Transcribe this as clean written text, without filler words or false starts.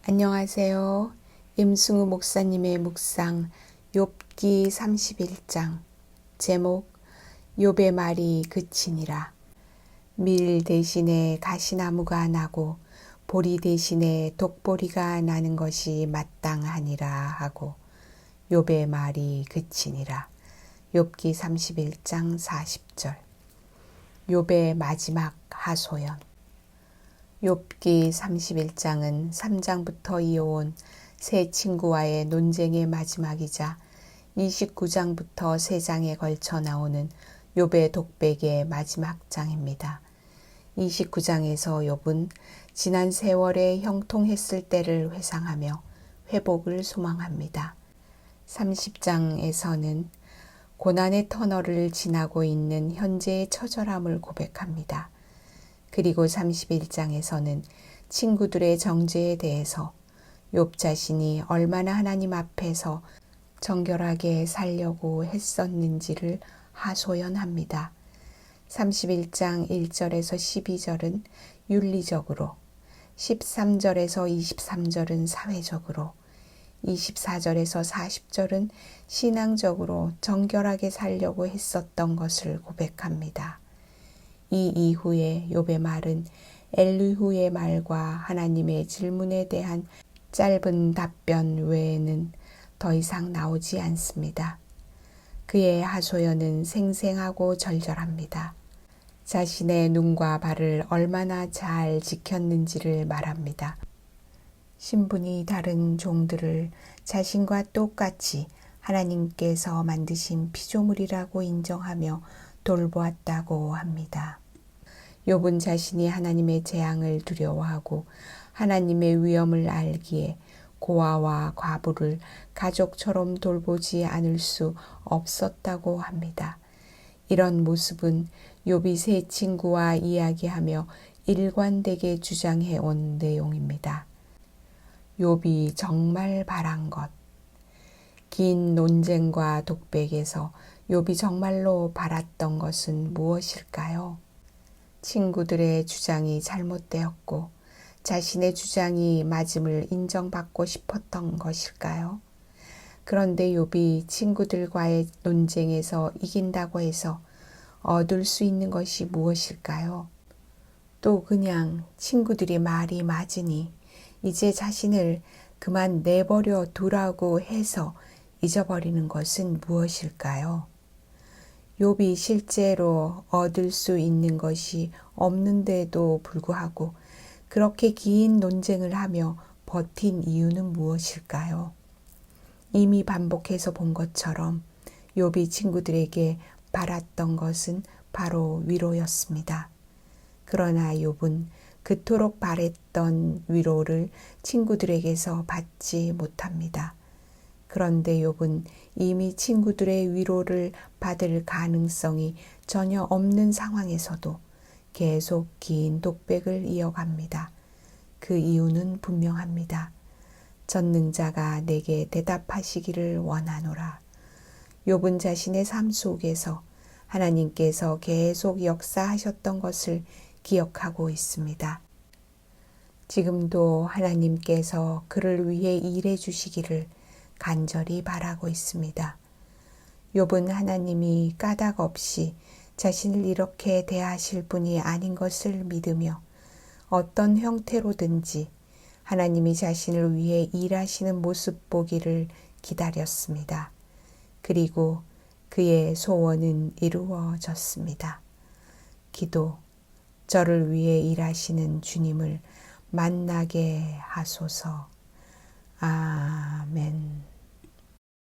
안녕하세요. 임승우 목사님의 묵상 욥기 31장 제목 욥의 말이 그치니라. 밀 대신에 가시나무가 나고 보리 대신에 독보리가 나는 것이 마땅하니라 하고 욥의 말이 그치니라. 욥기 31장 40절. 욥의 마지막 하소연. 욥기 31장은 3장부터 이어온 세 친구와의 논쟁의 마지막이자 29장부터 3장에 걸쳐 나오는 욥의 독백의 마지막 장입니다. 29장에서 욥은 지난 세월에 형통했을 때를 회상하며 회복을 소망합니다. 30장에서는 고난의 터널을 지나고 있는 현재의 처절함을 고백합니다. 그리고 31장에서는 친구들의 정죄에 대해서 욥 자신이 얼마나 하나님 앞에서 정결하게 살려고 했었는지를 하소연합니다. 31장 1절에서 12절은 윤리적으로, 13절에서 23절은 사회적으로, 24절에서 40절은 신앙적으로 정결하게 살려고 했었던 것을 고백합니다. 이 이후에 욥의 말은 엘리후의 말과 하나님의 질문에 대한 짧은 답변 외에는 더 이상 나오지 않습니다. 그의 하소연은 생생하고 절절합니다. 자신의 눈과 발을 얼마나 잘 지켰는지를 말합니다. 신분이 다른 종들을 자신과 똑같이 하나님께서 만드신 피조물이라고 인정하며 돌보았다고 합니다. 욥은 자신이 하나님의 재앙을 두려워하고 하나님의 위엄을 알기에 고아와 과부를 가족처럼 돌보지 않을 수 없었다고 합니다. 이런 모습은 욥이 세 친구와 이야기하며 일관되게 주장해온 내용입니다. 욥이 정말 바란 것. 긴 논쟁과 독백에서 욥이 정말로 바랐던 것은 무엇일까요? 친구들의 주장이 잘못되었고 자신의 주장이 맞음을 인정받고 싶었던 것일까요? 그런데 욥이 친구들과의 논쟁에서 이긴다고 해서 얻을 수 있는 것이 무엇일까요? 또 그냥 친구들이 말이 맞으니 이제 자신을 그만 내버려 두라고 해서 잊어버리는 것은 무엇일까요? 욥이 실제로 얻을 수 있는 것이 없는데도 불구하고 그렇게 긴 논쟁을 하며 버틴 이유는 무엇일까요? 이미 반복해서 본 것처럼 욥이 친구들에게 바랐던 것은 바로 위로였습니다. 그러나 욥은 그토록 바랬던 위로를 친구들에게서 받지 못합니다. 그런데 욥은 이미 친구들의 위로를 받을 가능성이 전혀 없는 상황에서도 계속 긴 독백을 이어갑니다. 그 이유는 분명합니다. 전능자가 내게 대답하시기를 원하노라. 욥은 자신의 삶 속에서 하나님께서 계속 역사하셨던 것을 기억하고 있습니다. 지금도 하나님께서 그를 위해 일해 주시기를 간절히 바라고 있습니다. 욥은 하나님이 까닭 없이 자신을 이렇게 대하실 분이 아닌 것을 믿으며 어떤 형태로든지 하나님이 자신을 위해 일하시는 모습 보기를 기다렸습니다. 그리고 그의 소원은 이루어졌습니다. 기도, 저를 위해 일하시는 주님을 만나게 하소서. 아멘.